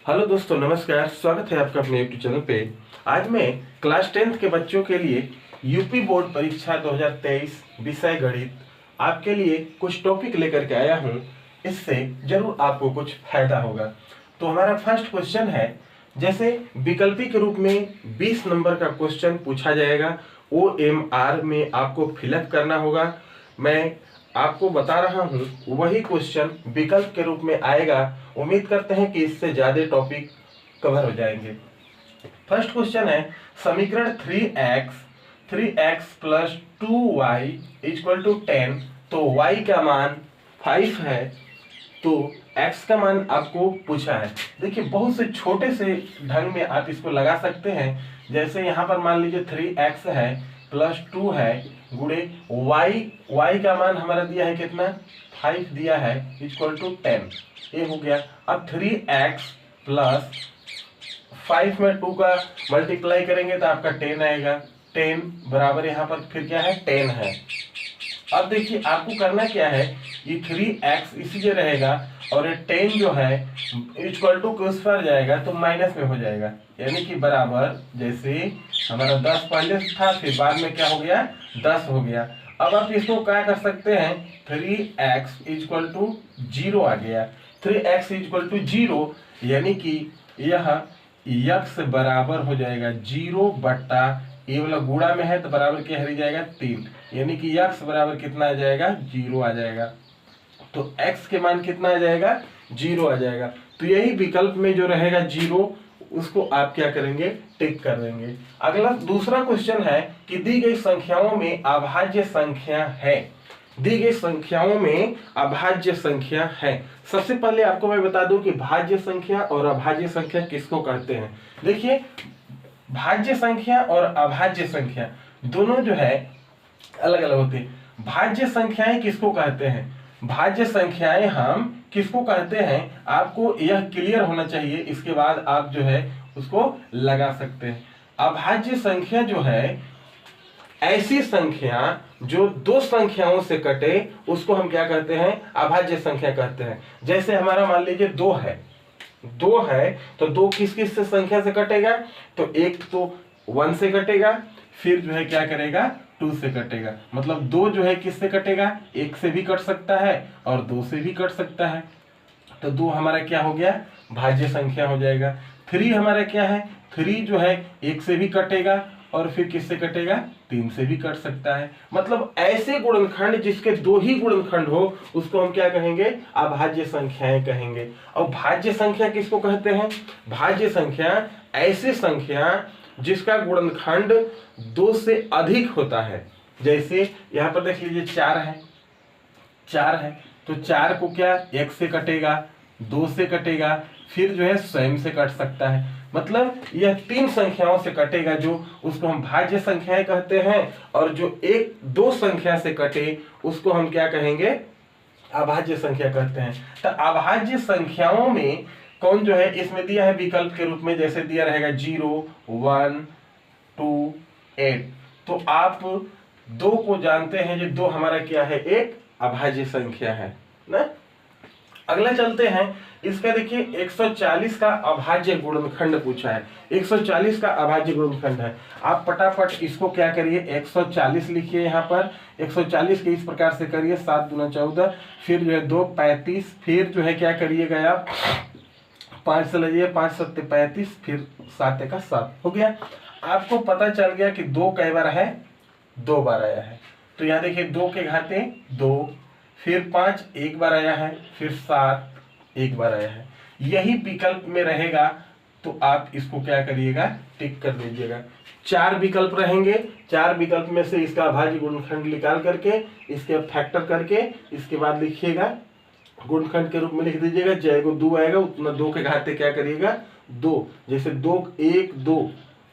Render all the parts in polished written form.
Hello दोस्तों, नमस्कार। स्वागत है आपका अपने यूट्यूब चैनल पे। आज मैं क्लास 10th के बच्चों के लिए यूपी बोर्ड परीक्षा 2023 विषय गणित आपके लिए कुछ टॉपिक लेकर के आया हूं। इससे जरूर आपको कुछ फायदा होगा। तो हमारा फर्स्ट क्वेश्चन है, जैसे विकल्पी के रूप में 20 नंबर का क्वेश्चन पूछा जाएगा। OMR में आपको फिलअप करना होगा। मैं आपको बता रहा हूं, वही क्वेश्चन विकल्प के रूप में आएगा। उम्मीद करते हैं कि इससे ज्यादा टॉपिक कवर हो जाएंगे। फर्स्ट क्वेश्चन है, समीकरण 3x plus 2y equal to 10। तो y का मान 5 है, तो x का मान आपको पूछा है। देखिए, बहुत से छोटे से ढंग में आप इसको लगा सकते हैं। जैसे यहाँ पर मान लीजिए 3x है प्लस 2 है गुणे y का मान हमारा दिया है कितना, 5 दिया है, इक्वल टू 10। ये हो गया। अब 3x प्लस 5 में 2 का मल्टीप्लाई करेंगे तो आपका 10 आएगा। 10 बराबर यहाँ पर फिर क्या है, 10 है। अब देखिए, आपको करना क्या है, ये 3x इसी जगह रहेगा और ये 10 जो है इक्वल टू के उस पर जाएगा तो माइनस में हो जाएगा, यानी कि बराबर। जैसे हमारा 10 पहले था, फिर बाद में क्या हो गया, 10 हो गया। अब आप इसको क्या कर सकते हैं, 3x इक्वल टू 0 आ गया। 3x इक्वल टू 0 यानी कि यह x बराबर हो जाएगा 0 बट्टा, ये वाला गुणा में है तो बराबर क्या हरी जाएगा, 3, यानी कि x बराबर कितना आ जाएगा, 0 आ जाएगा। तो x के मान कितना आ जाएगा, 0 आ जाएगा। तो यही विकल्प में जो रहेगा 0, उसको आप क्या करेंगे, टिक कर देंगे। अगला दूसरा क्वेश्चन है कि दी गई संख्याओं में अभाज्य संख्या है। दी गई संख्याओं में अभाज्य संख्या है। सबसे पहले आपको मैं बता दूं कि भाज्य संख्या और अभाज्य संख्या किसको कहते हैं। देखिए, भाज्य संख्या और अभाज्य संख्या दोनों जो है अलग अलग होती है। भाज्य संख्याएं किसको कहते हैं, भाज्य संख्याएं हम किसको कहते हैं, आपको यह क्लियर होना चाहिए। इसके बाद आप जो है उसको लगा सकते हैं। अभाज्य संख्या जो है ऐसी संख्या जो दो संख्याओं से कटे, उसको हम क्या कहते हैं, अभाज्य संख्या कहते हैं। जैसे हमारा मान लीजिए 2 है तो 2 किस किस से संख्या से कटेगा, तो एक तो 1 से कटेगा, फिर जो है क्या करेगा, 2 से कटेगा। मतलब 2 जो है किस से कटेगा, 1 से भी कट सकता है और 2 से भी कट सकता है। तो 2 हमारा क्या हो गया, भाज्य संख्या हो जाएगा। 3 हमारा क्या है, 3 जो है 1 से भी कटेगा और फिर किससे कटेगा, 3 से भी कट सकता है। मतलब ऐसे गुणनखंड जिसके 2 ही गुणनखंड हो, उसको हम क्या कहेंगे, अभाज्य संख्याएं कहेंगे। और भाज्य संख्या किसको कहते हैं, भाज्य संख्या ऐसी संख्या जिसका गुणनखंड 2 से अधिक होता है। जैसे यहाँ पर देख लीजिए 4 है तो 4 को क्या 1 से कटेगा, 2 से कटेगा, फिर जो है स्वयं से कट सकता है। मतलब यह 3 संख्याओं से कटेगा, जो उसको हम भाज्य संख्याएं कहते हैं। और जो 1-2 संख्या से कटे, उसको हम क्या कहेंगे, अभाज्य संख्या कहते हैं। तो अभाज्य संख्याओं में कौन जो है, इसमें दिया है विकल्प के रूप में, जैसे दिया रहेगा 0, 1, 2, 8। तो आप 2 को जानते हैं, जो 2 हमारा क्या है, एक अभाज्य संख्या है ना। अगला चलते हैं, इसका देखिए 140 का अभाज्य गुणनखंड पूछा है। 140 का अभाज्य गुणनखंड है। आप फटाफट इसको क्या करिए, 140 लिखिए यहाँ पर। 140 के इस प्रकार से करिए, 7 दूना 14, फिर जो है 2 35, फिर जो है क्या करिएगा आप 5 से लीजिए, 5 7 35, फिर 7 1 7 हो गया। आपको पता चल गया कि 2 कई बार है, 2 बार आया है। तो यहाँ देखिए 2 के घाते 2, फिर 5 एक बार आया है, फिर 7 एक बार आया है। यही विकल्प में रहेगा, तो आप इसको क्या करिएगा, टिक कर दीजिएगा। 4 विकल्प रहेंगे, 4 विकल्प में से इसका अभाज्य गुणनखंड निकाल करके, इसके फैक्टर करके, इसके बाद लिखिएगा गुणनखंड के रूप में लिख दीजिएगा। जैसे 2 आएगा उतना 2 के घाते क्या करिएगा, 2। जैसे 2 1 2,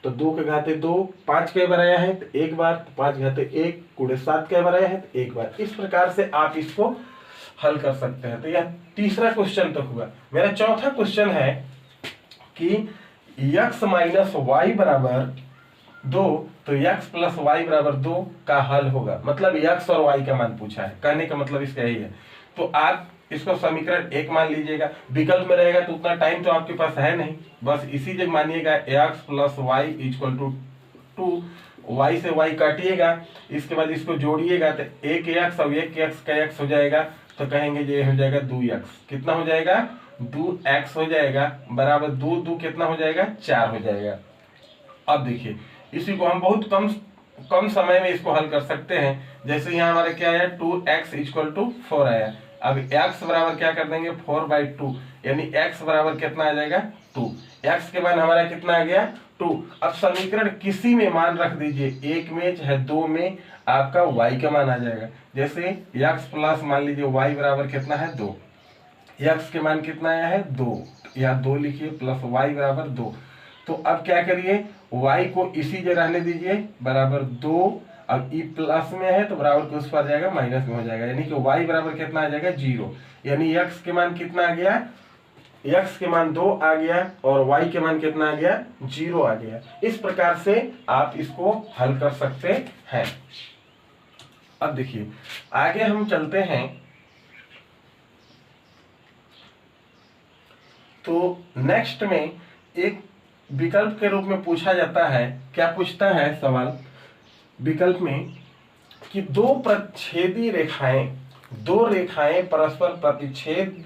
तो 2 के घाते 2, 5 कई बार आया है तो 1 बार, तो 5 घाते 1 गुणे 7 कई बार आया है तो 1 बार। इस प्रकार से आप इसको हल कर सकते हैं। तो यह तीसरा क्वेश्चन तक हुआ। मेरा चौथा क्वेश्चन है कि x माइनस वाई बराबर 2, तो x प्लस वाई बराबर 2 का हल होगा। मतलब x और y का मान पूछा है, कहने का मतलब इसका यही है। तो आप इसको समीकरण 1 मान लीजिएगा। विकल्प में रहेगा तो उतना टाइम तो आपके पास है नहीं, बस इसी जगह मानिएगा x plus y equal to 2, y से y काटिएगा, इसके बाद इसको जोड़िएगा तो एक x और एक x का x हो जाएगा, तो कहेंगे ये हो जाएगा 2x। कितना हो जाएगा? 2x हो जाएगा, बराबर 2 कितना हो जाएगा? 4 हो जाएगा। अब देखिए इसी को हम बहुत कम समय में इसको हल कर सकते हैं। जैसे यहाँ हमारे क्या आया? 2x इक्वल टू 4 आया। अब x बराबर क्या कर देंगे? 4/2, यानी x बराबर कितना आ जाएगा? 2। x के बाद हमारा कितना आ गया? 2। अब समीकरण किसी में मान रख दीजिए, एक में चाहे दो में आपका y का मान आ जाएगा। जैसे x प्लस मान लीजिए y बराबर कितना है? 2। x के मान कितना आया है? 2, या 2 लिखिए, प्लस y बराबर 2। तो अब क्या करिए, y को इसी जगह रहने दीजिए, बराबर 2। अब ई प्लस में है तो बराबर के उस पर जाएगा, माइनस में हो जाएगा, यानी कि y बराबर कितना आ जाएगा? 0। यानी x के मान कितना आ गया? x के मान 2 आ गया और y के मान कितना आ गया? 0 आ गया। इस प्रकार से आप इसको हल कर सकते हैं। अब देखिए आगे हम चलते हैं, तो नेक्स्ट में एक विकल्प के रूप में पूछा जाता है। क्या पूछता है सवाल विकल्प में कि दो रेखाएं परस्पर प्रतिच्छेद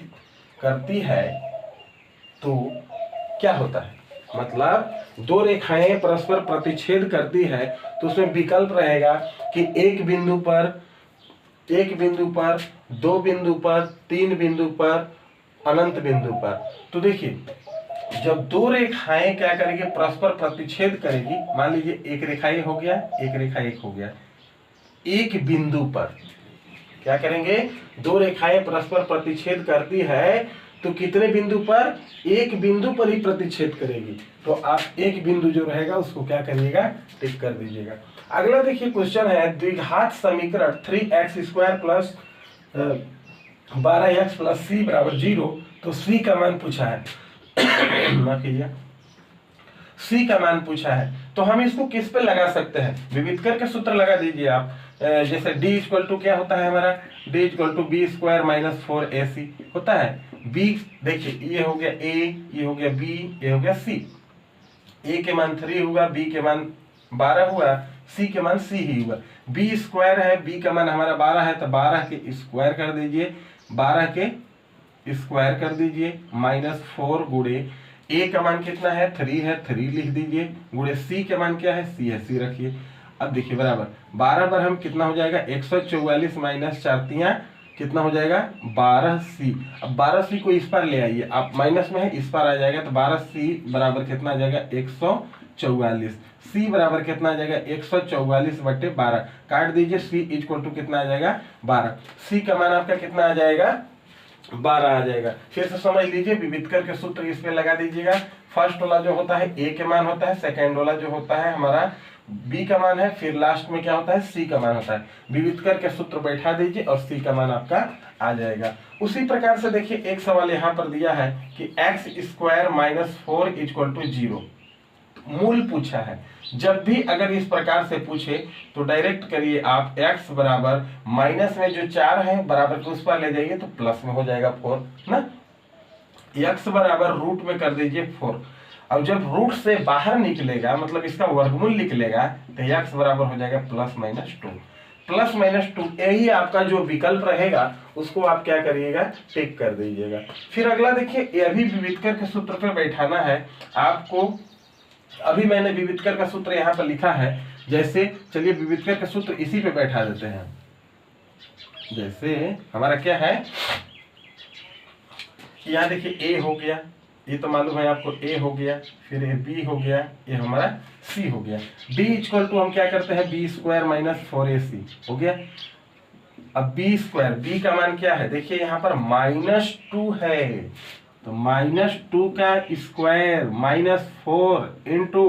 करती है तो क्या होता है? मतलब दो रेखाएं परस्पर प्रतिच्छेद करती है तो उसमें विकल्प रहेगा कि एक बिंदु पर, दो बिंदु पर, तीन बिंदु पर, अनंत बिंदु पर। तो देखिए जब दो रेखाएं क्या करेंगे? परस्पर प्रतिच्छेद करेगी। मान लीजिए एक रेखा ये हो गया, एक रेखा एक हो गया। एक बिंदु पर क्या करेंगे? दो रेखाएं परस्पर प्रतिच्छेद करती है तो कितने बिंदु पर? एक बिंदु पर ही प्रतिच्छेद करेगी। तो आप एक बिंदु जो रहेगा उसको क्या करिएगा? टिक कर दीजिएगा। अगला देखिए क्वेश्चन है, द्विघात समीकरण 3x² plus 12x plus c बराबर 0। तो c का मान पूछा है, माफ कीजिए, c का मान पूछा है। तो हम इसको किस पे लगा सकते हैं? विविधकर के सूत्र लगा दीजिए आप। जैसे d इक्वल टू क्या होता है हमारा? d equal to b² minus 4ac होता है। b देखिए ये हो गया a, ये हो गया b, ये हो गया c। a के मान 3 हुआ, b के मान 12 हुआ, c के मान c ही हुआ। b स्क्वायर है, b का मान हमारा 12 है तो 12 के स्क्वायर कर दीजिए, 12 के स्क्वायर कर दीजिए, माइनस 4 गुणे a का मान कितना है? 3 है, 3 लिख दीजिए, गुणे c के मान क्या है? c है, c रखिए। अब देखिए बराबर 12 पर हम कितना हो जाएगा? 144 माइनस 4 कितना हो जाएगा? 12c। अब 12c को इस पर ले आइए, आप माइनस में है इस पर आ जाएगा, तो 12c बराबर कितना आ जाएगा? 144। c बराबर कितना आ जाएगा? 144/12 काट दीजिए, c इक्वल टू कितना आ जाएगा? 12। c का मान आपका कितना आ जाएगा? 12 आ जाएगा। फिर से समझ लीजिए, विविधकर के सूत्र इस पे लगा दीजिएगा। फर्स्ट वाला जो होता है a के मान होता है, सेकेंड वाला जो होता है हमारा b का मान है, फिर लास्ट में क्या होता है? c का मान होता है। विविधकर के सूत्र बैठा दीजिए और c का मान आपका आ जाएगा। उसी प्रकार से देखिए एक सवाल यहाँ पर दिया है कि x² माइनस 4 इक्वल टू 0 मूल पूछा है। जब भी अगर इस प्रकार से पूछे तो डायरेक्ट करिए आप, x बराबर माइनस में जो 4 है बराबर को उस पर ले जाइए तो प्लस में हो जाएगा 4 ना। x बराबर रूट में कर दीजिए 4। अब जब रूट से बाहर निकलेगा, मतलब इसका वर्गमूल निकलेगा, तो x बराबर हो जाएगा +-2। +-2 यही आपका जो विकल्प रहेगा उसको आप क्या करिएगा? टिक कर दीजिएगा। फिर अगला देखिए, यह भी विविधकर के सूत्र पे बैठाना है आपको। अभी मैंने विविधकर का सूत्र यहाँ पर लिखा है, जैसे चलिए विविधकर का सूत्र इसी पे बैठा देते हैं। जैसे हमारा क्या है, यहाँ देखिए a हो गया, ये तो मालूम है आपको, a हो गया, फिर ये b हो गया, ये हमारा c हो गया। d इक्वल टू हम क्या करते हैं? b² माइनस 4ac हो गया। अब b² b का मान क्या है? देखिए यहाँ पर -2 है, तो -2 का स्क्वायर -4 इंटू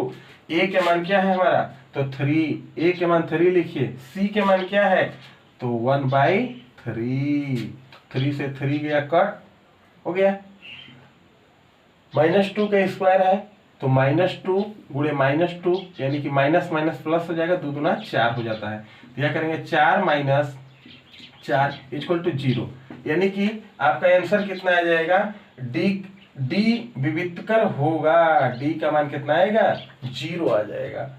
a के मान क्या है हमारा? तो 3, a के मान 3 लिखिए, c के मान क्या है? तो 1/3, 3 से 3 गया कट, हो गया। -2 का स्क्वायर है तो -2 गुणे -2 यानी कि माइनस माइनस प्लस हो जाएगा, 2 दूना 4 हो जाता है। तो क्या करेंगे? 4 माइनस 4 इक्वल टू 0, यानी कि आपका आंसर कितना आ जाएगा, डी विविक्तर होगा, डी का मान कितना आएगा, 0 आ जाएगा।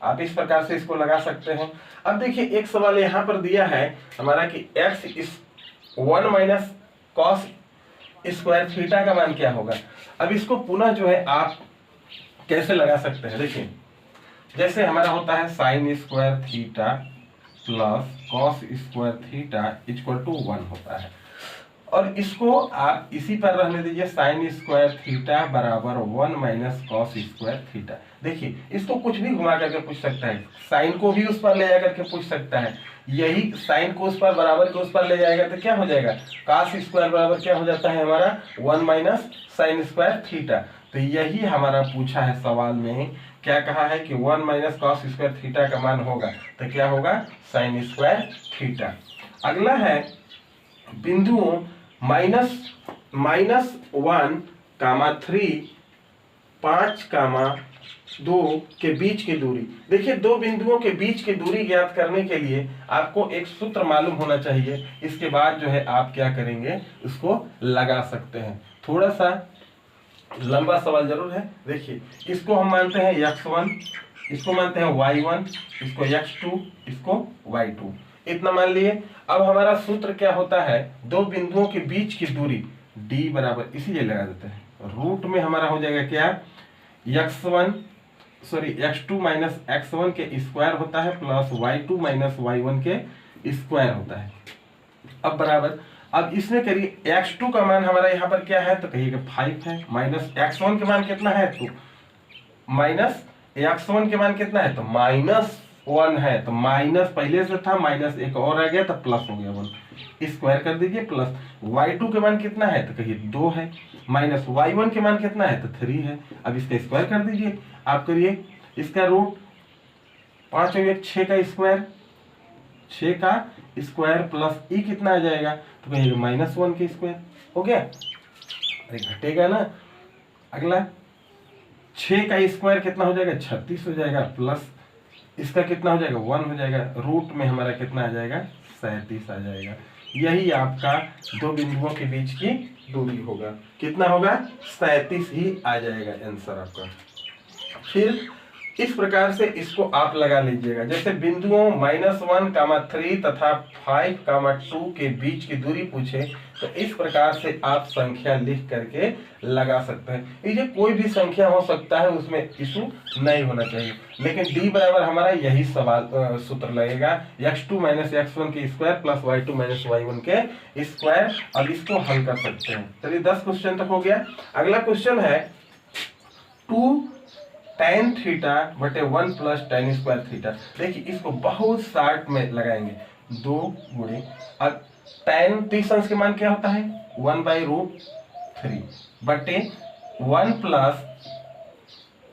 आप इस प्रकार से इसको लगा सकते हैं। अब देखिए एक सवाल यहाँ पर दिया है हमारा कि x इस 1 माइनस कॉस स्क्वायर थीटा का मान क्या होगा। अब इसको पुनः जो है आप कैसे लगा सकते हैं, देखिए जैसे हमारा होता है sine square theta plus cos square theta equal to 1 होता है, और इसको आप इसी पर रहने दीजिए, साइन स्क्वायर थीटा बराबर 1 माइनस कॉस स्क्वायर थीटा। देखिए इसको कुछ भी घुमा करके पूछ सकता है, साइन को भी उस पर ले जा करके पूछ सकता है, यही साइन को उस पर बराबर को उस पर ले जाएगा तो क्या हो जाएगा, कॉस स्क्वायर बराबर क्या हो जाता है हमारा 1 माइनस साइन स्क्वायर थीटा। तो यही हमारा पूछा है सवाल में, क्या कहा है कि 1 माइनस कॉस स्क्वायर थीटा का मान होगा, तो क्या होगा साइन स्क्वायर थीटा। अगला है बिंदुओं -1, 3, 5, 2 के बीच की दूरी। देखिए दो बिंदुओं के बीच की दूरी ज्ञात करने के लिए आपको एक सूत्र मालूम होना चाहिए, इसके बाद जो है आप क्या करेंगे, उसको लगा सकते हैं। थोड़ा सा लंबा सवाल जरूर है। देखिए इसको हम मानते हैं x1, इसको मानते हैं y1, इसको x2, इसको y2, इतना मान लिए। अब हमारा सूत्र क्या होता है, दो बिंदुओं के बीच की दूरी d बराबर इसीलिए लगा देते हैं, रूट में हमारा हो जाएगा क्या, x2 माइनस x1 के स्क्वायर होता है प्लस y2 माइनस y1 के स्क्वायर होता है। अब बराबर, अब इसमें करिए x2 का मान हमारा यहाँ पर क्या है, तो कहिएगा 5 है, माइनस x1 के मान कितना है, तो माइनस x1 के मान कितना है, तो -1 है, तो माइनस पहले से था, माइनस एक और आ गया तो प्लस हो गया 1, स्क्वायर कर दीजिए, प्लस y2 के मान कितना है, तो कहिए 2 है, माइनस y1 के मान कितना है, तो 3 है। अब इसका स्क्वायर कर दीजिए, आप करिए इसका रूट 5 और 1 6 का स्क्वायर, 6 का स्क्वायर प्लस ई कितना आ जाएगा, तो कहिएगा -1 के स्क्वायर हो गया, अरे घटेगा ना। अगला 6 का स्क्वायर कितना हो जाएगा, 36 हो जाएगा, प्लस इसका कितना हो जाएगा 1 हो जाएगा, रूट में हमारा कितना आ जाएगा 37 आ जाएगा। यही आपका दो बिंदुओं के बीच की दूरी होगा, कितना होगा 37 ही आ जाएगा आंसर आपका। फिर इस प्रकार से इसको आप लगा लीजिएगा, जैसे बिंदुओं -1, 3 तथा 5, 2 के बीच की दूरी पूछे तो इस प्रकार से आप संख्या लिख करके लगा सकते हैं। ये कोई भी संख्या हो सकता है, उसमें इशू नहीं होना चाहिए, लेकिन d बराबर हमारा यही सवाल सूत्र लगेगा, x2 माइनस x1 के square plus y2 minus y1 के स्क्वायर। अब इसको हल कर सकते हैं। चलिए 10 क्वेश्चन तक हो गया। अगला क्वेश्चन है 2 tan थीटा बटे 1 प्लस tan स्क्वायर थीटा। देखिए इसको बहुत शार्ट में लगाएंगे, 2 गुणे, अब tan 30 अंश के मान क्या होता है 1/√3 बटे 1 प्लस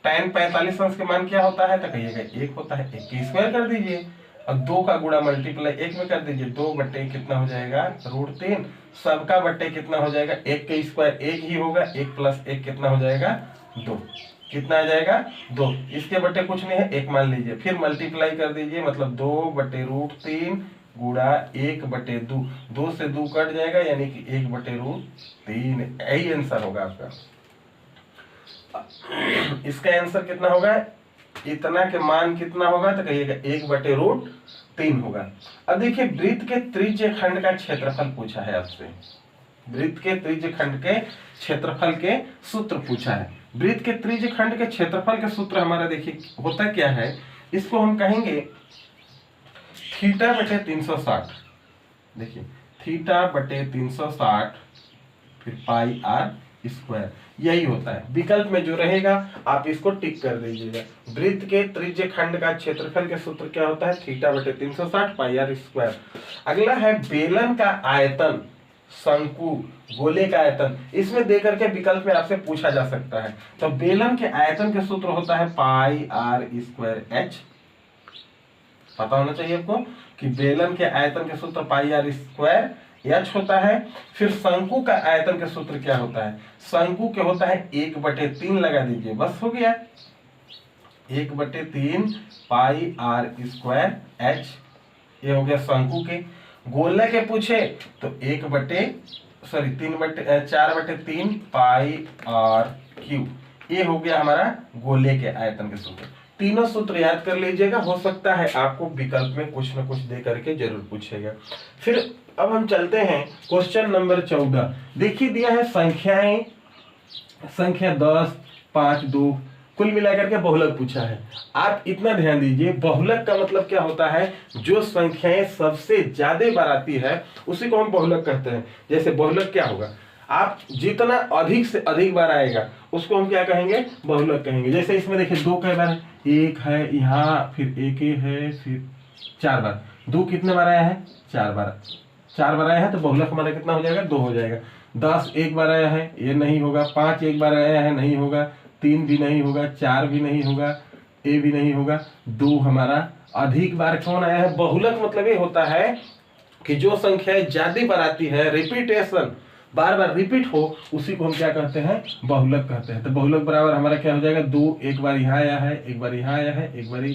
tan 45 अंश के मान क्या होता है, तो कहिएगा 1 होता है, 1 की स्क्वायर कर दीजिए, अब 2 का गुणा मल्टीप्लाई 1 में कर दीजिए, 2 बटे कितना हो जाएगा √3, सबका बटे कितना हो जाएगा 1 के स्क्वायर 1 ही होगा, 1 प्लस 1 कितना हो जाएगा 2, कितना आ जाएगा 2, इसके बटे कुछ नहीं है 1 मान लीजिए, फिर मल्टीप्लाई कर दीजिए, मतलब 2/√3 गुणा 1/2, 2 से 2 कट जाएगा यानी कि 1/√3, यही आंसर होगा आपका। इसका आंसर कितना होगा, इतना के मान कितना होगा, तो कहिएगा 1/√3 होगा। अब देखिए वृत्त के त्रिज्य खंड का क्षेत्रफल पूछा है आपसे, वृत्त के त्रिज्य खंड के क्षेत्रफल के सूत्र पूछा है। वृत्त के त्रिज्य खंड के क्षेत्रफल के सूत्र हमारा देखिए होता क्या है, इसको हम कहेंगे थीटा बटे 360, देखिए थीटा बटे 360 फिर पाई आर स्क्वायर, यही होता है। विकल्प में जो रहेगा आप इसको टिक कर दीजिएगा। वृत्त के त्रिज्य खंड का क्षेत्रफल के सूत्र क्या होता है, थीटा बटे 360 पाई आर स्क्वायर। अगला है बेलन का आयतन, शंकु, गोले का आयतन, इसमें देकर के विकल्प में आपसे पूछा जा सकता है। तो बेलन के आयतन के सूत्र होता है पाई आर स्क्वायर एच, पता होना चाहिए आपको कि बेलन के आयतन के सूत्र पाई आर स्क्वायर एच होता है। फिर शंकु का आयतन का सूत्र क्या होता है, शंकु के होता है 1/3 लगा दीजिए, बस हो गया 1/3 पाई आर स्क्वायर एच, ये हो गया शंकु के। गोले के पूछे तो 4/3 पाई आर क्यू, ये हो गया हमारा गोले के आयतन के सूत्र। तीनों सूत्र याद कर लीजिएगा, हो सकता है आपको विकल्प में कुछ न कुछ दे करके जरूर पूछेगा। फिर अब हम चलते हैं क्वेश्चन नंबर 14। देखिए दिया है संख्याएं, संख्या 10, 5, 2 कुल मिलाकर के बहुलक पूछा है। आप इतना ध्यान दीजिए, बहुलक का मतलब क्या होता है, जो संख्याएं सबसे ज्यादा बार आती है उसी को हम बहुलक कहते हैं। जैसे बहुलक क्या होगा, आप जितना अधिक से अधिक बार आएगा उसको हम क्या कहेंगे, बहुलक कहेंगे। जैसे इसमें देखिए 2 कई बार है, 1 है यहाँ, फिर 1 है, फिर 4 बार। 2 कितने बार आया है, 4 बार। 4 बार आया है तो बहुलक हमारा कितना हो जाएगा, 2 हो जाएगा। 10 एक बार आया है, ये नहीं होगा। 5 एक बार आया है, नहीं होगा। 3 भी नहीं होगा, 4 भी नहीं होगा, ए भी नहीं होगा। 2 हमारा अधिक बार कौन आया है, बहुलक मतलब ये होता है कि जो संख्या ज्यादा बार आती है, रिपीटेशन, बार बार रिपीट हो, उसी को हम क्या कहते हैं, बहुलक कहते हैं। तो बहुलक बराबर हमारा क्या हो जाएगा, 2 एक बार यहाँ आया है, एक बार यहाँ आया है, एक बार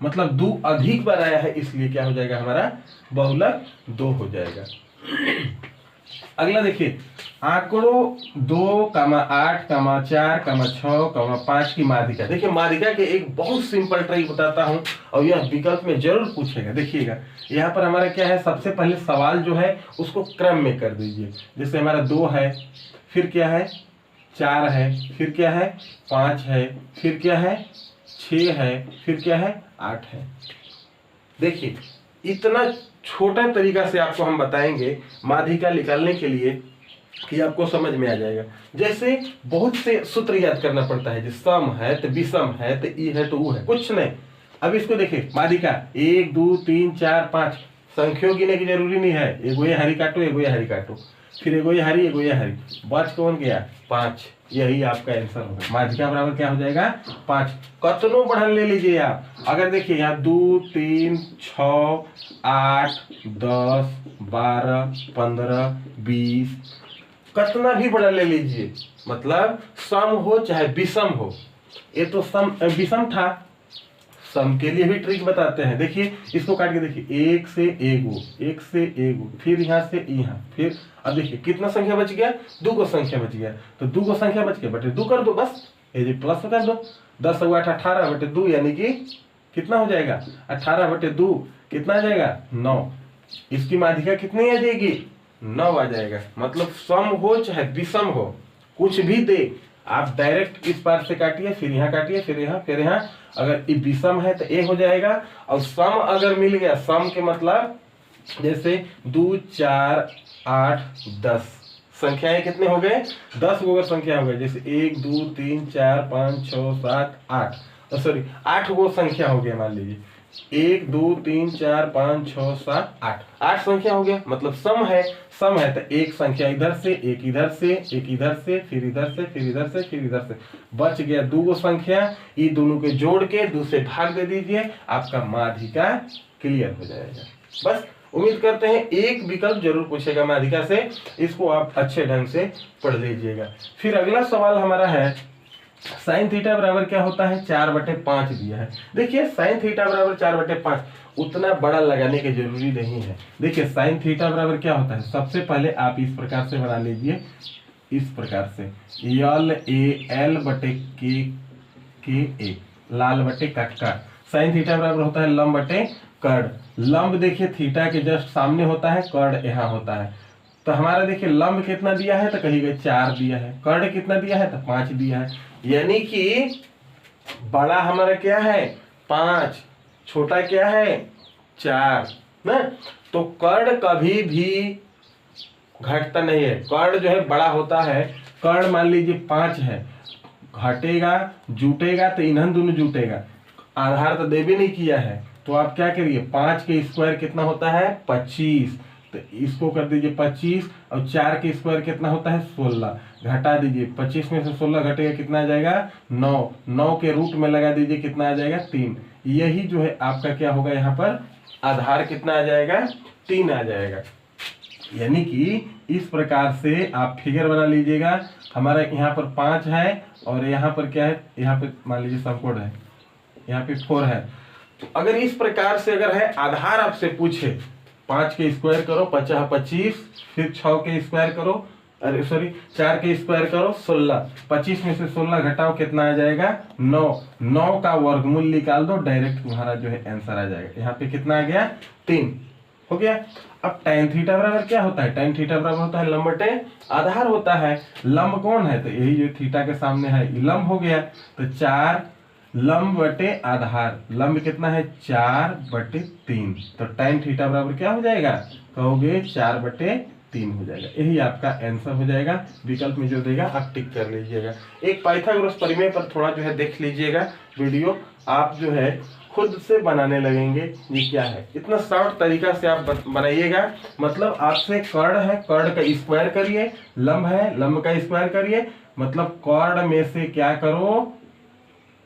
मतलब 2 अधिक बार आया है, इसलिए क्या हो जाएगा हमारा बहुलक 2 हो जाएगा। अगला देखिए, आंकड़ों 2, 8, 4, 6, 5 की माध्यिका। देखिए माध्यिका के एक बहुत सिंपल ट्रिक बताता हूं और यह विकल्प में जरूर पूछेगा। देखिएगा यहाँ पर हमारा क्या है, सबसे पहले सवाल जो है उसको क्रम में कर दीजिए। जैसे हमारा 2 है, फिर क्या है 4 है, फिर क्या है 5 है, फिर क्या है 6 है, फिर क्या है 8 है। देखिए इतना छोटा तरीका से आपको हम बताएंगे माध्यिका निकालने के लिए कि आपको समझ में आ जाएगा। जैसे बहुत से सूत्र याद करना पड़ता है, जैसे सम है तो विषम है तो ई है तो ऊ है, कुछ नहीं। अब इसको देखिए माध्यिका 1, 2, 3, 4, 5 संख्याओं गिने की जरूरी नहीं है। एगो ये हरी काटो, एगो ये हरी काटो, फिर एगो ये हरी, एगो ये हरी, बच कौन गया 5। यही आपका आंसर होगा। माध्यिका बराबर क्या हो जाएगा 5। कतनों बढ़न ले लीजिए आप। अगर देखिए यहाँ 2, 3, 6, 8, 10, 12, 15, 20 कतना भी बड़ा ले लीजिए, मतलब सम हो चाहे विषम हो। ये तो सम विषम था, सम के लिए भी ट्रिक बताते हैं। देखिए इसको काट के देखिए, 1 से एगो, 1 से एगो, फिर यहाँ से यहाँ, फिर अब देखिए कितना संख्या बच गया, 2 को संख्या बच गया। तो 2 को संख्या बच गया बटे 2 कर दो, बस ये जो प्लस कर दो। 10 × 8 18 बटे 2 यानी कि कितना हो जाएगा 18 बटे 2 कितना आ जाएगा 9। इसकी माध्यिका कितनी आ जाएगी 9 आ जाएगा। मतलब सम हो चाहे विषम हो, कुछ भी दे, आप डायरेक्ट इस पार से काटिए, फिर यहाँ काटिए, फिर यहाँ, फिर यहाँ। अगर ये विषम है तो ए हो जाएगा, और सम अगर मिल गया, सम के मतलब जैसे 2, 4, 8, 10 संख्याएं कितने हो गए 10 गो संख्या हो गए। जैसे 1, 2, 3, 4, 5, 6, 7, 8, सॉरी 8 गो संख्या हो गया। मान लीजिए 1, 2, 3, 4, 5, 6, 7, 8 8 संख्या हो गया, मतलब सम है। सम है तो एक संख्या इधर से, एक इधर से, एक इधर से, फिर इधर से, फिर इधर से, फिर इधर से, बच गया 2 गो संख्या। ये दोनों के जोड़ के 2 से भाग दे दीजिए, आपका माध्यिका क्लियर हो जाएगा। बस उम्मीद करते हैं एक विकल्प जरूर पूछेगा माध्यिका से, इसको आप अच्छे ढंग से पढ़ लीजिएगा। फिर अगला सवाल हमारा है साइन थीटा बराबर क्या होता है 4/5 दिया है। देखिए साइन थीटा बराबर 4/5 उतना बड़ा लगाने की जरूरी नहीं है। देखिए साइन थीटा बराबर क्या होता है, सबसे पहले आप इस प्रकार से बना लीजिए, इस प्रकार से LAL/K लाल बटे कटका। साइन थीटा बराबर होता है लंब बटे कर्ण। लंब देखिए थीटा के जस्ट सामने होता है, कर्ण यहाँ होता है। तो हमारा देखिए लंब कितना दिया है तो कहीं 4 दिया है, कर्ण कितना दिया है तो 5 दिया है। यानी कि बड़ा हमारा क्या है 5, छोटा क्या है 4 ना। तो कर्ण कभी भी घटता नहीं है, कर्ण जो है बड़ा होता है। कर्ण मान लीजिए 5 है, घटेगा जुटेगा तो इन्हन दोनों जुटेगा, आधार तो दे भी नहीं किया है। तो आप क्या करिए 5 के स्क्वायर कितना होता है 25, तो इसको कर दीजिए 25, और 4 के स्क्वायर कितना होता है 16, घटा दीजिए 25 में से 16 घटेगा कितना आ जाएगा 9, 9 के रूट में लगा दीजिए कितना आ जाएगा 3। यही जो है आपका क्या होगा यहाँ पर आधार कितना आ जाएगा 3 आ जाएगा। यानी कि इस प्रकार से आप फिगर बना लीजिएगा। हमारा यहाँ पर 5 है और यहाँ पर क्या है, यहाँ पे मान लीजिए समकोण है, यहाँ पे 4 है। तो अगर इस प्रकार से अगर है आधार आपसे पूछे 5 के स्क्वायर करो 50 25, फिर 6 के स्क्वायर करो, अरे सॉरी 4 के स्क्वायर करो 16, 25 में से 16 घटाओ कितना आ जाएगा 9, 9 का वर्गमूल निकाल दो, डायरेक्ट तुम्हारा जो है आंसर आ जाएगा। यहाँ पे कितना आ गया 3 हो गया। अब tan थीटा बराबर क्या होता है, tan थीटा बराबर होता है लंब बटे आधार होता है। लंब कौन है, तो यही जो थीटा के सामने है ये लंब हो गया, तो 4 लंब बटे आधार, लंब कितना है 4/3, तो tan थीटा बराबर क्या हो जाएगा, कहोगे 4/3 हो जाएगा। यही आपका आंसर हो जाएगा। विकल्प में जो देगा आप टिक कर लीजिएगा। एक पाइथागोरस प्रमेय पर थोड़ा जो है देख लीजिएगा वीडियो, आप जो है खुद से बनाने लगेंगे ये क्या है। इतना शॉर्ट तरीका से आप बनाइएगा, मतलब आपसे कर्ण है, कर्ण का स्क्वायर करिए, लंब है, लंब का स्क्वायर करिए, मतलब कर्ण में से क्या करो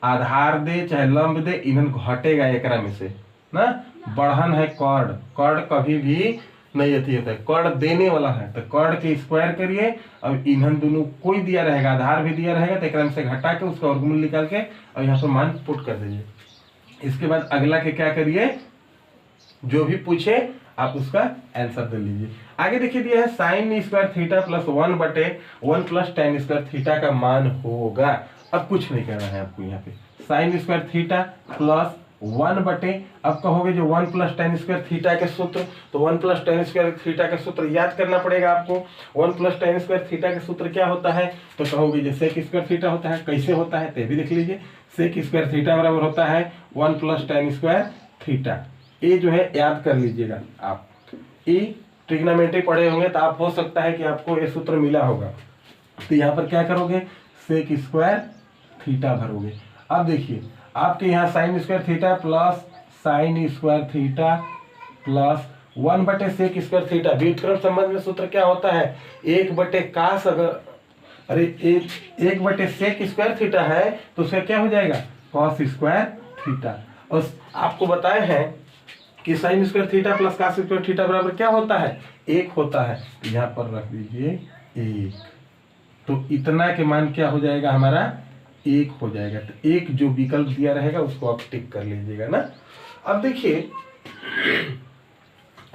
आधार दे चाहे लंब दे, इन्हन घटेगा एकरा में से ना। बढ़न है कर्ण, कर्ण कभी भी नहीं अथी होता है, कर्ण देने वाला है, तो कर्ण के स्क्वायर करिए, अब इन्हन दोनों कोई दिया रहेगा, आधार भी दिया रहेगा, तो एकरा में से घटा के उसका वर्गमूल निकाल के और यहाँ पर मान पुट कर दीजिए। इसके बाद अगला के क्या करिए, जो भी पूछे आप उसका आंसर दे लीजिए। आगे देखिए दिया है sine square theta plus 1/1 plus tan square theta का मान होगा। अब कुछ नहीं करना है आपको, यहाँ पे साइन स्क्वायर थीटा प्लस 1/, अब कहोगे जो 1 प्लस tan स्क्वायर थीटा के सूत्र, तो 1 प्लस tan स्क्वायर थीटा के सूत्र याद करना पड़ेगा आपको। 1 प्लस tan स्क्वायर थीटा के सूत्र क्या होता है, तो कहोगे जो सेक स्क्वायर थीटा होता है, कैसे होता है तो भी देख लीजिए। सेक स्क्वायर थीटा बराबर होता है 1 प्लस tan स्क्वायर थीटा, ये जो है याद कर लीजिएगा आप। ये ट्रिग्नोमेट्री पढ़े होंगे तो आप हो सकता है कि आपको ये सूत्र मिला होगा, तो यहाँ पर क्या करोगे सेक स्क्वायर थीटा भरोगे। अब देखिए आपके यहाँ sine square theta plus sine square theta plus 1/सेक स्क्वायर थीटा, व्युत्क्रम संबंध में सूत्र क्या होता है 1/cos, अगर अरे 1/सेक स्क्वायर थीटा है तो उसका क्या हो जाएगा कॉस स्क्वायर थीटा। और आपको बताए हैं कि sign square theta plus cos square theta बराबर क्या होता है 1 होता है, यहाँ पर रख दीजिए 1, तो इतना के मान क्या हो जाएगा हमारा 1 हो जाएगा। तो 1 जो विकल्प दिया रहेगा उसको आप टिक कर लीजिएगा ना। अब देखिए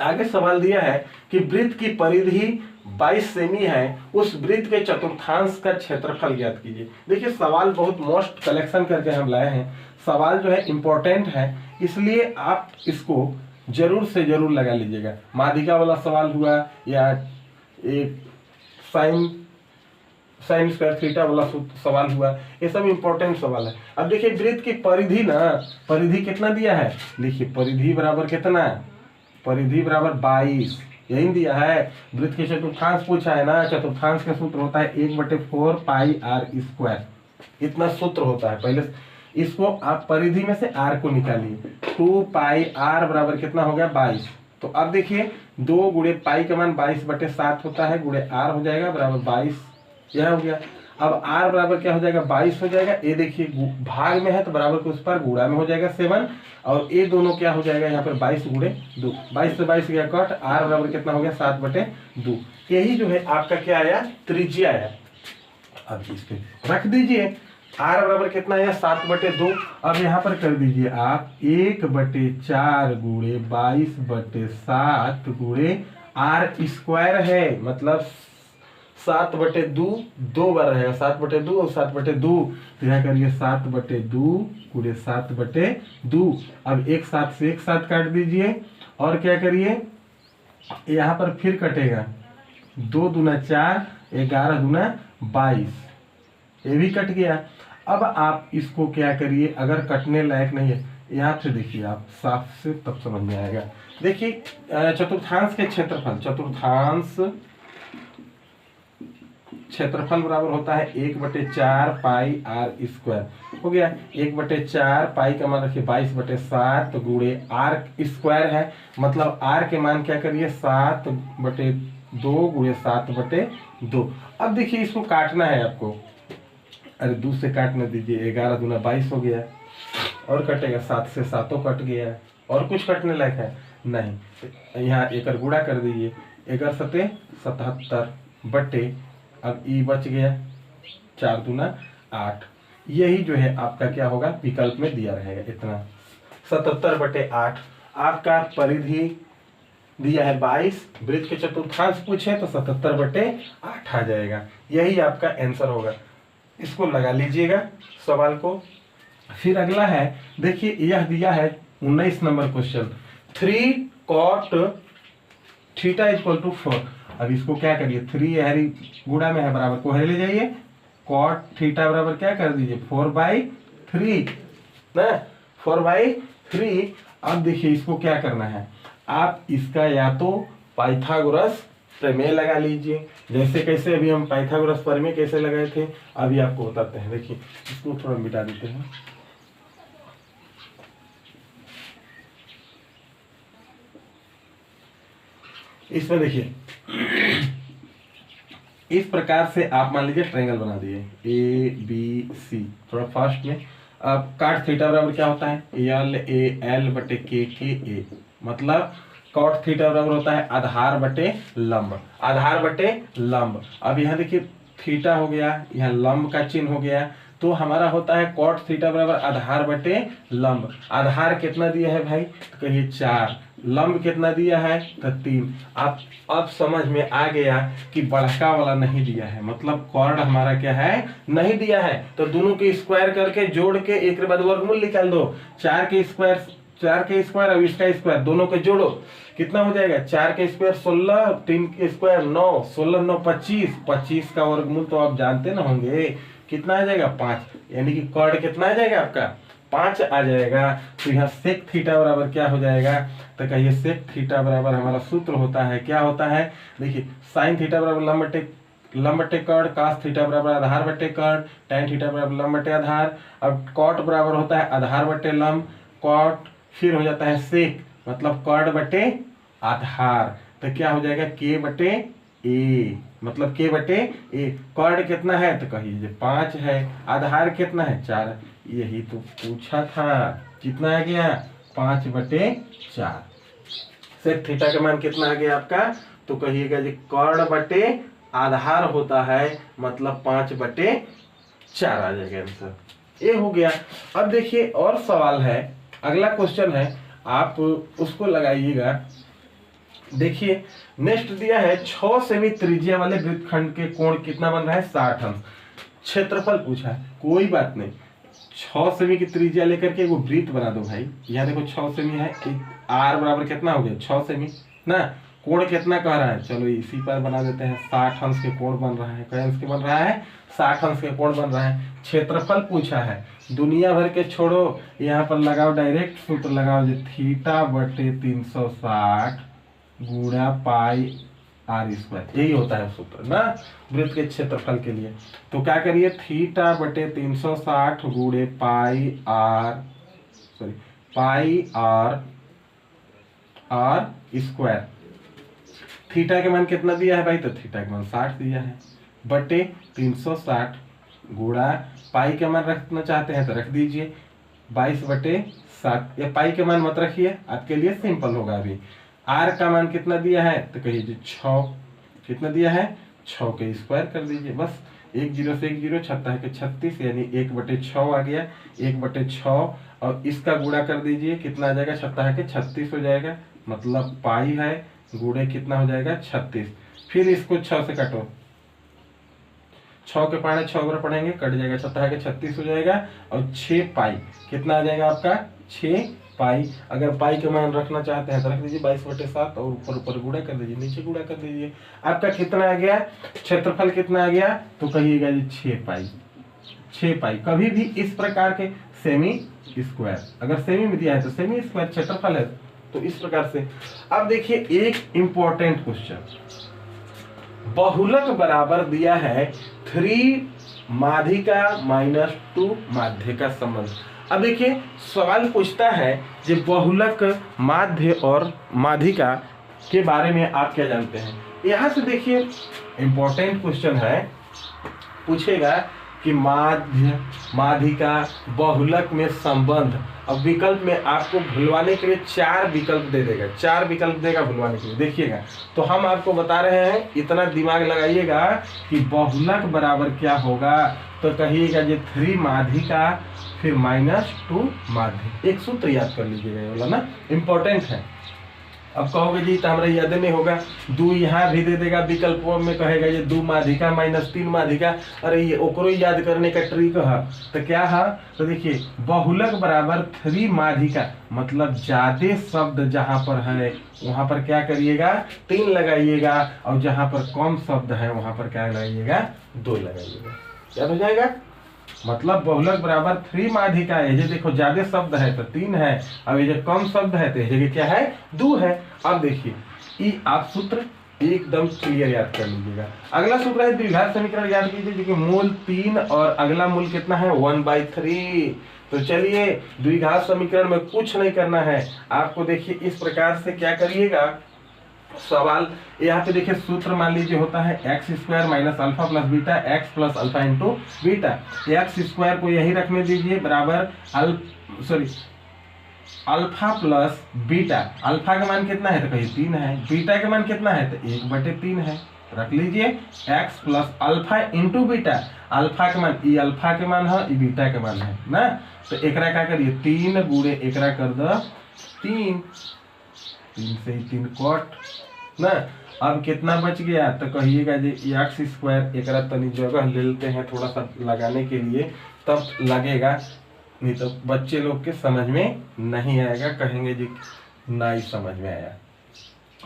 आगे सवाल दिया है कि वृत्त की परिधि 22 सेमी है, उस वृत्त के चतुर्थांश का क्षेत्रफल ज्ञात कीजिए। देखिए सवाल बहुत मोस्ट कलेक्शन करके हम लाए हैं, सवाल जो है इंपॉर्टेंट है, इसलिए आप इसको जरूर से जरूर लगा लीजिएगा। माध्यिका वाला सवाल हुआ या एक साइन स्क्वायर थीटा वाला सवाल हुआ, ये सब इंपॉर्टेंट सवाल है। अब देखिए वृत्त की परिधि ना, परिधि कितना दिया है, देखिए परिधि बराबर कितना है, परिधि बराबर 22 यही दिया है। वृत्त के चतुर्थांश पूछा है ना, चतुर्थांश का सूत्र होता है 1/4 पाई r स्क्वायर, इतना सूत्र होता है। पहले इसको आप परिधि में से r को निकालिए, 2 पाई r बराबर कितना हो गया 22। तो अब देखिए 2 गुणे पाई का मान 22/7 होता है, गुणे r हो जाएगा बराबर 22, यह हो गया। अब r बराबर क्या हो जाएगा 22 हो जाएगा, ये देखिए भाग में है तो बराबर के उस पर गुणा में हो जाएगा 7, और ये दोनों क्या हो जाएगा यहाँ पर 22 गुणे 2, 22 से 22 गया कट, r बराबर कितना हो गया 7/2। यही जो है आपका क्या आया त्रिज्या आया। अब इस पे रख दीजिए r बराबर कितना आया 7/2। अब यहाँ पर कर दीजिए आप 1/4 गुणे 22/7 गुणे r स्क्वायर है, मतलब 7/2 दो बार रहेगा, 7/2 और 7/2, तो यहाँ करिए 7/2 गुणे 7/2। अब एक साथ से एक साथ काट दीजिए, और क्या करिए यहाँ पर फिर कटेगा 2 दूना 4, 11 दूना 22, ये भी कट गया। अब आप इसको क्या करिए, अगर कटने लायक नहीं है यहाँ से देखिए आप साफ से तब समझ में आएगा। देखिए चतुर्थांश के क्षेत्रफल, चतुर्थांश क्षेत्रफल बराबर होता है 1/4 पाई r स्क्वायर हो गया। 1/4 पाई का मान रखिए 22/7 गुणे r स्क्वायर है, मतलब r के मान क्या करिए 7/2 गुणे 7/2। अब देखिए इसको काटना है आपको, अरे 2 से काटने दीजिए, 11 दूना 22 हो गया, और कटेगा 7 से 7 कट गया, और कुछ कटने लायक है नहीं। यहाँ एक गुणा कर दीजिए, 11 सते 77 बटे, अब ई बच गया 4 दूना 8, यही जो है आपका क्या होगा विकल्प में दिया रहेगा इतना 77/8। आपका परिधि दिया है 22, वृत्त के चतुर्थांश पूछे तो 77/8 आ जाएगा। यही आपका आंसर होगा। इसको लगा लीजिएगा सवाल को। फिर अगला है, देखिए यह दिया है 19 number question, 3 cot theta equal to 4। अब इसको क्या करिए, 3 हरी गुणा में है बराबर को हरे ले जाइए, कॉट थीटा बराबर क्या कर दीजिए 4/3 ना, 4/3। अब देखिए इसको क्या करना है, आप इसका या तो पाइथागोरस प्रमेय लगा लीजिए, जैसे कैसे अभी हम पाइथागोरस प्रमेय कैसे लगाए थे अभी आपको बताते हैं। देखिए इसको थोड़ा मिटा देते हैं। इसमें देखिए इस प्रकार से आप मान लीजिए ट्रायंगल बना दिए ABC, थोड़ा फास्ट में। अब काट थीटा बराबर क्या होता है LAL/K मतलब कॉट थीटा बराबर होता है आधार बटे लंब, आधार बटे लंब। अब यहाँ देखिए थीटा हो गया, यहाँ लंब का चिन्ह हो गया, तो हमारा होता है कॉट थीटा बराबर आधार बटे लंब। आधार कितना दिया है भाई, तो कहिए 4, लंब कितना दिया है तो 3। आप अब समझ में आ गया कि बड़का वाला नहीं दिया है, मतलब कॉर्ड हमारा क्या है नहीं दिया है, तो दोनों के स्क्वायर करके जोड़ के एक के बाद वर्गमूल निकाल दो। 4 के स्क्वायर और इसका स्क्वायर दोनों के जोड़ो, कितना हो जाएगा 4 के स्क्वायर 16, 3 के स्क्वायर 9, 16 9 25, 25 का वर्गमूल तो आप जानते ना होंगे कितना आ जाएगा 5, यानी कि कॉर्ड कितना आ जाएगा आपका 5 आ जाएगा। तो यहाँ सेक थीटा बराबर क्या हो जाएगा, तो कहिए सेक थीटा बराबर हमारा सूत्र होता है, क्या होता है देखिए साइन थीटा बराबर लंब बटे कॉर्ड, कास थीटा बराबर आधार बटे कॉर्ड, टैन थीटा बराबर लंब बटे आधार। अब कॉट बराबर होता है आधार बटे लंब, कॉट फिर हो जाता है सेक मतलब कॉर्ड बटे आधार, तो क्या हो जाएगा K/A मतलब K/A। कॉर्ड कितना है तो कहिए 5 है, आधार कितना है 4, यही तो पूछा था, कितना आ गया 5/4। सेक थीटा का मान कितना आ गया आपका, तो कहिएगा जी कॉर्ड बटे आधार होता है मतलब 5/4 आ जाएगा आंसर, ये हो गया। अब देखिए और सवाल है, अगला क्वेश्चन है, आप उसको लगाइएगा। देखिए नेक्स्ट दिया है 6 सेमी त्रिज्या वाले वृत्तखंड के कोण कितना बन रहा है 60 अंश। क्षेत्रफल पूछा है, कोई बात नहीं, 6 सेमी की त्रिज्या लेकर के वो वृत्त बना दो भाई। यहाँ देखो 6 सेमी है, R बराबर कितना हो गया 6 सेमी ना, कोण कितना कह रहा है, चलो इसी पर बना देते हैं, 60 अंश के कोण बन रहा है। क्या अंश के बन रहा है 60 अंश के कोण बन रहा है। क्षेत्रफल पूछा है, दुनिया भर के छोड़ो, यहाँ पर लगाओ डायरेक्ट सूत्र लगाओ जी θ/360 गुणा पाई r², यही होता है सूत्र ना वृत्त के क्षेत्रफल के लिए। तो क्या करिए θ/360 गुणे पाई r²। थीटा के मान कितना दिया है भाई, तो थीटा के मान 60 दिया है, बटे 360 गुणा पाई के मान रखना चाहते हैं तो रख दीजिए 22/7, या पाई के मान मत रखिए, आपके लिए सिंपल होगा। अभी आर का मान कितना दिया है तो कहिए जी 6, कितना दिया है 6 के स्क्वायर कर दीजिए, बस 1 0 से 1 0 छत्ता है 36, यानी 1/6 आ गया, 1/6 और इसका गुणा कर दीजिए, कितना आ जाएगा छत्ता है 36 हो जाएगा, मतलब पाई है गुणे कितना हो जाएगा 36। फिर इसको 6 से काटो, 6 के पाने 6 बार पढ़ेंगे कट जाएगा, छत्ता है 36 हो जाएगा, और 6 पाई कितना आ जाएगा आपका 6 पाई। अगर पाई का मान रखना चाहते हैं तो रख दीजिए 22/7 और ऊपर गुणा कर दीजिए, नीचे गुणा कर दीजिए, आपका कितना आ गया क्षेत्रफल कितना आ गया, तो कहिएगा जी 6 पाई। कभी भी इस प्रकार के सेमी स्क्वायर, अगर सेमी में दिया है तो सेमी स्क्वायर क्षेत्रफल है, तो इस प्रकार से। अब देखिए एक इंपॉर्टेंट क्वेश्चन, बहुलक बराबर दिया है 3 माध्यिका - 2 माध्य का संबंध। अब देखिए सवाल पूछता है कि बहुलक माध्य और माध्यिका के बारे में आप क्या जानते हैं। यहाँ से देखिए इंपॉर्टेंट क्वेश्चन है, पूछेगा कि माध्य माध्यिका बहुलक में संबंध। अब विकल्प में आपको भुलवाने के लिए 4 विकल्प दे देगा, 4 विकल्प देगा भुलवाने के लिए, देखिए तो हम आपको बता रहे हैं, इतना दिमाग लगाइएगा कि बहुलक बराबर क्या होगा, तो कहिएगा जी 3 माध्यिका फिर -2 माध्य। एक सूत्र याद कर लीजिएगा, ये वाला ना इंपॉर्टेंट है। अब कहोगे जी तो हमारा याद नहीं होगा, 2 यहाँ भी दे देगा विकल्प में, कहेगा ये 2 माध्यिका माइनस 3 माध्यिका, अरे ये ओकरो याद करने का ट्रिक है। तो क्या है, तो देखिए बहुलक बराबर 3 माध्यिका, मतलब ज्यादा शब्द जहां पर है वहां पर क्या करिएगा 3 लगाइएगा, और जहां पर कम शब्द है वहां पर क्या लगाइएगा 2 लगाइएगा। याद हो जाएगा, मतलब बहुलक बराबर 3 माध्यिका है, ये देखो ज्यादा शब्द है तो 3 है, अब ये जो कम शब्द है तो ये क्या है 2 है। अब देखिए ये आप सूत्र एकदम क्लियर याद कर लीजिएगा। अगला सूत्र है द्विघात समीकरण, याद कीजिए देखिए मूल 3 और अगला मूल कितना है 1/3। तो चलिए द्विघात समीकरण में कुछ नहीं करना है आपको, देखिए इस प्रकार से क्या करिएगा, सवाल यहाँ पे देखिए सूत्र मान लीजिए होता है x square minus alpha plus beta, x plus alpha into beta. X square को यही रखने दीजिए बराबर अल्फा प्लस बीटा, अल्फा का मान कितना है तो कहीं 3 है, बीटा का मान कितना है तो 1/3 है, रख लीजिए x plus alpha into beta, alpha का मान ई अल्फा के मान है, ई बीटा के मान है ना। तो एकरा क्या करिए 3 गुणे एकरा कर दो 3, 3 से 3 कट ना। अब कितना बच गया तो कहिएगा जी एक्स स्क्वायर, एकरा तनी जगह ले लेते हैं थोड़ा सा लगाने के लिए, तब लगेगा, नहीं तो बच्चे लोग के समझ में नहीं आएगा, कहेंगे जी नहीं समझ में आया।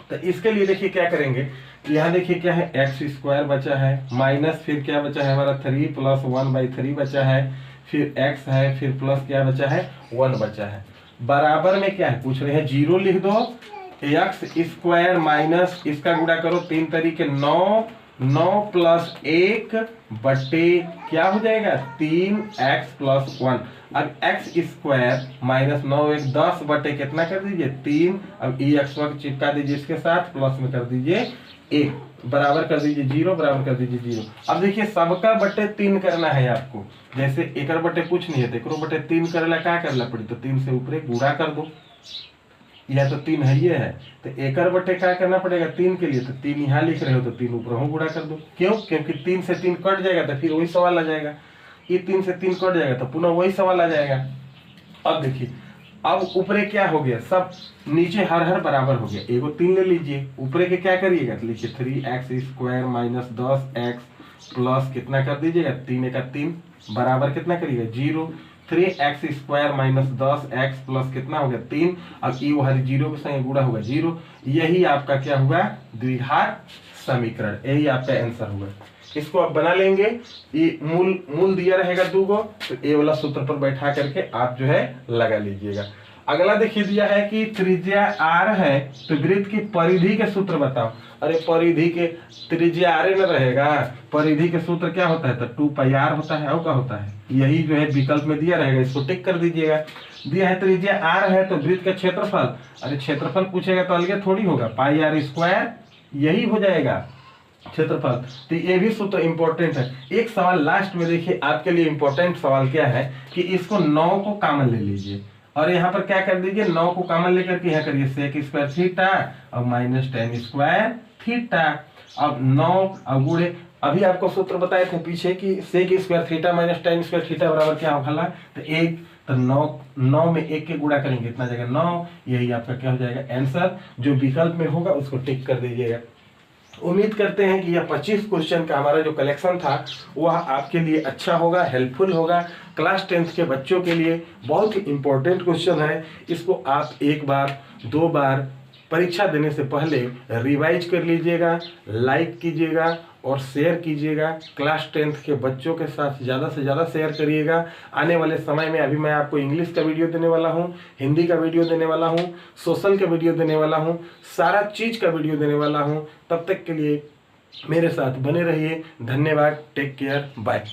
तो इसके लिए देखिए क्या करेंगे, यहाँ देखिए क्या है एक्स स्क्वायर बचा है, माइनस फिर क्या बचा है हमारा 3 प्लस 1/3 बचा है, फिर एक्स है, फिर प्लस क्या बचा है 1 बचा है, बराबर में क्या है पूछ रहे हैं 0 लिख दो, एक्स स्क्वायर माइनस इसका गुणा करो 3 तरीके 9, 9 प्लस 1 बटे क्या हो जाएगा 3x प्लस 1। अब एक्स स्क्वायर माइनस 9 1 10 बटे कितना कर दीजिए 3, अब ई एक्स चिपका दीजिए इसके साथ, प्लस में कर दीजिए 1, बराबर कर दीजिए 0, बराबर कर दीजिए 0। अब देखिए सबका बटे 3 करना है आपको, जैसे एक बटे कुछ नहीं है तो एक बटे 3 करेला क्या करना पड़ी, तो 3 से ऊपर गुणा कर दो, यह तो 3 है ये है, तो एकड़ बटे क्या करना पड़ेगा 3 के लिए, तो 3 यहाँ लिख रहे हो तो 3 ऊपर हो गुणा कर दो, क्यों, क्योंकि 3 से 3 कट जाएगा तो फिर वही सवाल आ जाएगा, ये 3 से 3 कट जाएगा तो पुनः वही सवाल आ जाएगा। अब देखिए अब ऊपरे क्या हो गया, सब नीचे हर हर बराबर हो गया, एगो 3 ले लीजिए, ऊपरे के क्या करिएगा तो लिखिए 3x square minus 10x plus कितना कर दीजिएगा 3 का 3 बराबर कितना करिएगा 0, 3x square minus 10x plus कितना हो गया 3, अब ई वह 0 के संग गुणा होगा 0, यही आपका क्या हुआ द्विघात समीकरण, यही आपका आंसर हुआ। इसको आप बना लेंगे, ये मूल दिया रहेगा 2 गो, तो ये वाला सूत्र पर बैठा करके आप जो है लगा लीजिएगा। अगला देखिए दिया है कि त्रिज्या r है तो वृत्त की परिधि के सूत्र बताओ। अरे परिधि के त्रिज्या r न रहेगा, परिधि के सूत्र क्या होता है तो 2πr होता है, और क्या होता है यही जो है विकल्प में दिया रहेगा, इसको टिक कर दीजिएगा। दिया है त्रिज्या r है तो वृत्त का क्षेत्रफल, अरे क्षेत्रफल पूछेगा तो अलग थोड़ी होगा, πr स्क्वायर यही हो जाएगा क्षेत्रफल। तो ये भी सूत्र इंपॉर्टेंट है। एक सवाल लास्ट में देखिए आपके लिए इंपॉर्टेंट सवाल क्या है कि इसको 9 को कॉमन ले लीजिए और यहाँ पर क्या कर दीजिए 9 को कॉमन लेकर के यहाँ करिए सेक स्क्वायर थीटा और माइनस tan स्क्वायर थीटा। अब 9 अब गुणे, अभी आपको सूत्र बताए थे पीछे कि sec square theta minus tan square theta बराबर क्या होगा तो 1, तो 9 में 1 के गुणा करेंगे इतना जगह 9, यही आपका क्या हो जाएगा आंसर। जो विकल्प में होगा उसको टिक कर दीजिएगा। उम्मीद करते हैं कि यह 25 क्वेश्चन का हमारा जो कलेक्शन था वह आपके लिए अच्छा होगा, हेल्पफुल होगा। क्लास 10th के बच्चों के लिए बहुत ही इंपॉर्टेंट क्वेश्चन है। इसको आप 1 बार 2 बार परीक्षा देने से पहले रिवाइज कर लीजिएगा, लाइक कीजिएगा और शेयर कीजिएगा। क्लास 10th के बच्चों के साथ ज़्यादा से ज़्यादा शेयर करिएगा। आने वाले समय में अभी मैं आपको इंग्लिश का वीडियो देने वाला हूँ, हिंदी का वीडियो देने वाला हूँ, सोशल का वीडियो देने वाला हूँ, सारा चीज़ का वीडियो देने वाला हूँ। तब तक के लिए मेरे साथ बने रहिए। धन्यवाद, टेक केयर, बाय।